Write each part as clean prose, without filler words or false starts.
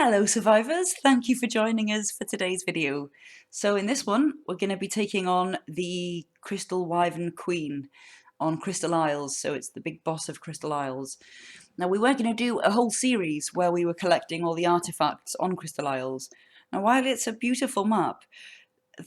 Hello survivors, thank you for joining us for today's video. So in this one we're going to be taking on the Crystal Wyvern Queen on Crystal Isles, so it's the big boss of Crystal Isles. Now we were going to do a whole series where we were collecting all the artifacts on Crystal Isles. Now while it's a beautiful map,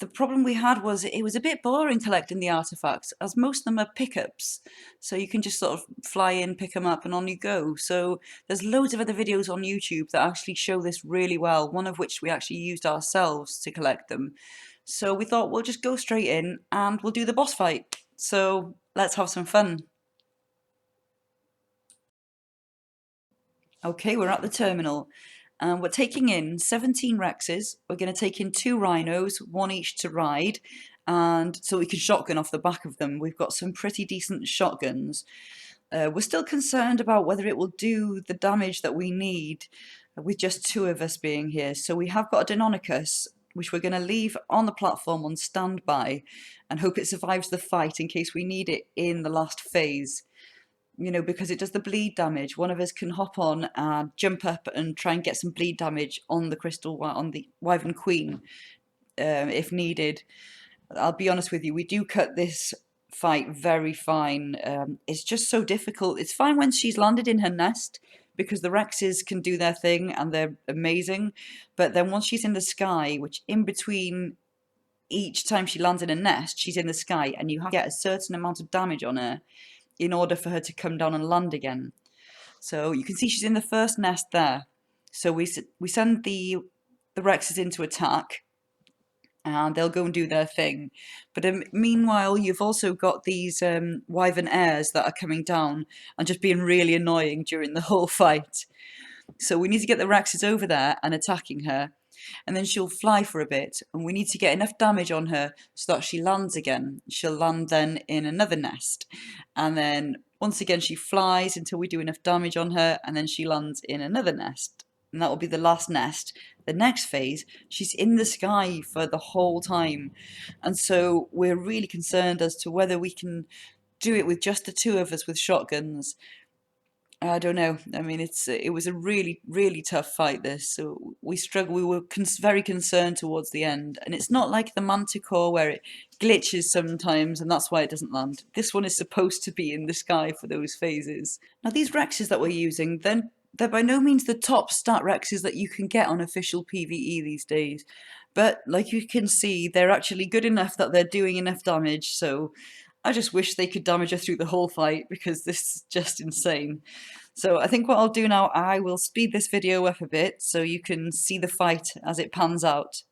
the problem we had was it was a bit boring collecting the artifacts, as most of them are pickups. So you can just sort of fly in, pick them up, and on you go. So there's loads of other videos on YouTube that actually show this really well, one of which we actually used ourselves to collect them. So we thought we'll just go straight in and we'll do the boss fight. So let's have some fun. Okay, we're at the terminal. We're taking in 17 Rexes. We're going to take in 2 Rhinos, one each to ride, and so we can shotgun off the back of them. We've got some pretty decent shotguns. We're still concerned about whether it will do the damage that we need with just 2 of us being here. So we have got a Deinonychus, which we're going to leave on the platform on standby and hope it survives the fight in case we need it in the last phase. You know, because it does the bleed damage. One of us can hop on and jump up and try and get some bleed damage on the Wyvern Queen if needed. I'll be honest with you, we do cut this fight very fine. It's just so difficult. It's fine when she's landed in her nest because the Rexes can do their thing and they're amazing. But then once she's in the sky, which in between each time she lands in a nest, she's in the sky and you have to get a certain amount of damage on her in order for her to come down and land again. So you can see she's in the first nest there. So we send the Rexes into attack and they'll go and do their thing. But meanwhile, you've also got these Wyvern heirs that are coming down and just being really annoying during the whole fight. So we need to get the Rexes over there and attacking her. And then she'll fly for a bit, and we need to get enough damage on her so that she lands again. She'll land then in another nest, and then once again she flies until we do enough damage on her, and then she lands in another nest, and that will be the last nest. The next phase, she's in the sky for the whole time, and so we're really concerned as to whether we can do it with just the 2 of us with shotguns. I don't know. I mean, it was a really, really tough fight, this. So we struggled. We were very concerned towards the end. And it's not like the Manticore where it glitches sometimes and that's why it doesn't land. This one is supposed to be in the sky for those phases. Now, these Rexes that we're using, they're by no means the top stat Rexes that you can get on official PvE these days. But like you can see, they're actually good enough that they're doing enough damage. So I just wish they could damage her through the whole fight because this is just insane. So I think what I'll do now, I will speed this video up a bit so you can see the fight as it pans out.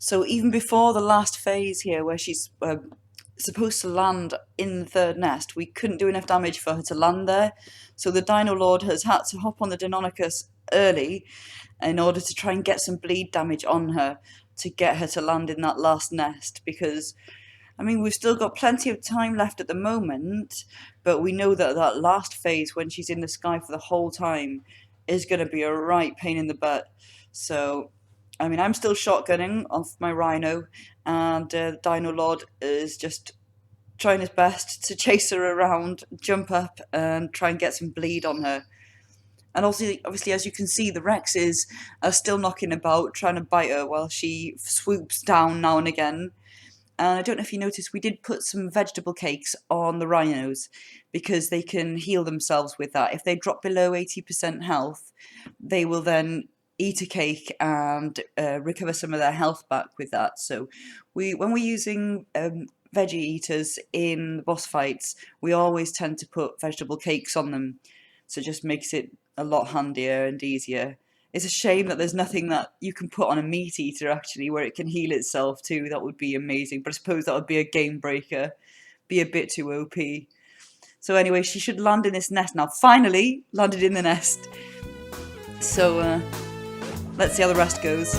So even before the last phase here, where she's supposed to land in the third nest, we couldn't do enough damage for her to land there. So the Dino Lord has had to hop on the Deinonychus early in order to try and get some bleed damage on her to get her to land in that last nest, because I mean, we've still got plenty of time left at the moment, but we know that that last phase, when she's in the sky for the whole time, is going to be a right pain in the butt. So, I mean, I'm still shotgunning off my Rhino, and Dino Lord is just trying his best to chase her around, jump up, and try and get some bleed on her. And also, obviously, as you can see, the Rexes are still knocking about, trying to bite her while she swoops down now and again. And I don't know if you noticed, we did put some vegetable cakes on the rhinos because they can heal themselves with that. If they drop below 80% health, they will then eat a cake and recover some of their health back with that. So when we're using veggie eaters in the boss fights, we always tend to put vegetable cakes on them. So it just makes it a lot handier and easier. It's a shame that there's nothing that you can put on a meat eater, actually, where it can heal itself too. That would be amazing. But I suppose that would be a game breaker, be a bit too OP. So anyway, she should land in this nest now. Finally landed in the nest. So let's see how the rest goes.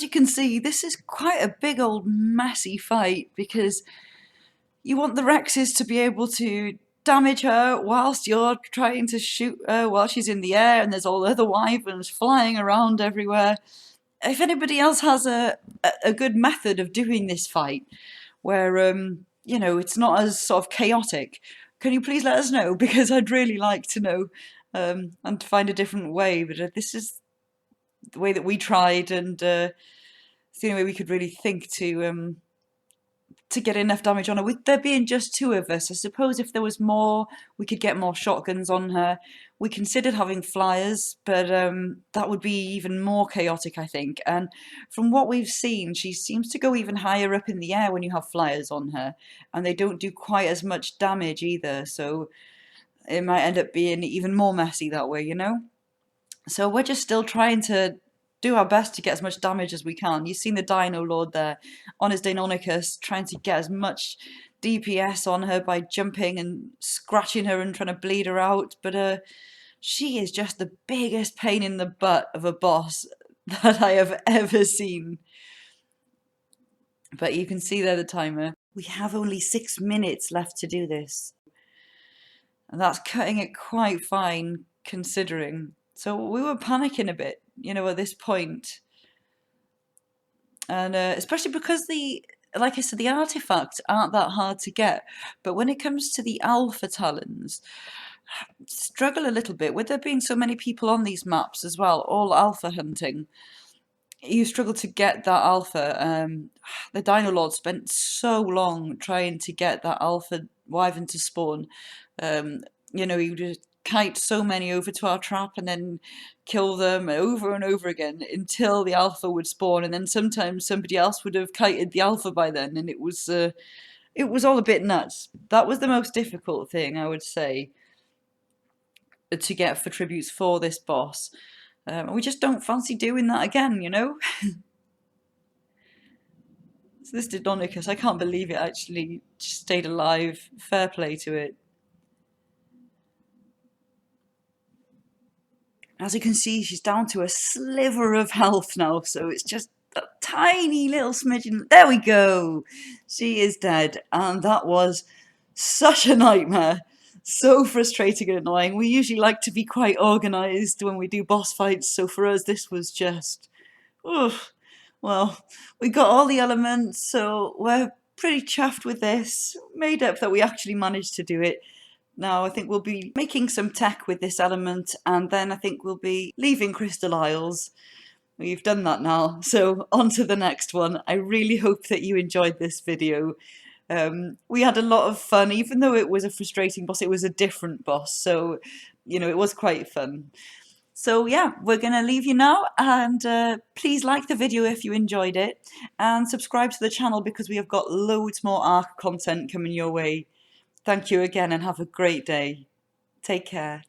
you can see, this is quite a big old messy fight because you want the Rexes to be able to damage her whilst you're trying to shoot her while she's in the air, and there's all the other wyverns flying around everywhere. If anybody else has a good method of doing this fight where you know, it's not as sort of chaotic, can you please let us know? Because I'd really like to know and to find a different way. But this is the way that we tried, and it's the only way we could really think to get enough damage on her. With there being just two of us, I suppose if there was more, we could get more shotguns on her. We considered having flyers, but that would be even more chaotic, I think. And from what we've seen, she seems to go even higher up in the air when you have flyers on her, and they don't do quite as much damage either. So it might end up being even more messy that way, you know? So we're just still trying to do our best to get as much damage as we can. You've seen the Dino Lord there on his Deinonychus trying to get as much DPS on her by jumping and scratching her and trying to bleed her out. But she is just the biggest pain in the butt of a boss that I have ever seen. But you can see there the timer. We have only 6 minutes left to do this. And that's cutting it quite fine considering. So we were panicking a bit, you know, at this point. And especially because like I said, the artifacts aren't that hard to get. But when it comes to the alpha talons, struggle a little bit. With there being so many people on these maps as well, all alpha hunting, you struggle to get that alpha. The Dino Lord spent so long trying to get that alpha wyvern to spawn. You know, he would just kite so many over to our trap and then kill them over and over again until the alpha would spawn, and then sometimes somebody else would have kited the alpha by then, and it was all a bit nuts. That was the most difficult thing, I would say, to get for tributes for this boss. We just don't fancy doing that again, you know? So this Deinonychus, I can't believe it actually stayed alive. Fair play to it. As you can see, she's down to a sliver of health now, so it's just a tiny little smidgen. There we go! She is dead, and that was such a nightmare. So frustrating and annoying. We usually like to be quite organised when we do boss fights, so for us this was just... Oof. Well, we got all the elements, so we're pretty chuffed with this. Made up that we actually managed to do it. Now I think we'll be making some tech with this element, and then I think we'll be leaving Crystal Isles. We've done that now, so on to the next one. I really hope that you enjoyed this video. We had a lot of fun, even though it was a frustrating boss. It was a different boss, so you know, it was quite fun. So yeah, we're going to leave you now, and please like the video if you enjoyed it, and subscribe to the channel because we have got loads more ARK content coming your way. Thank you again and have a great day. Take care.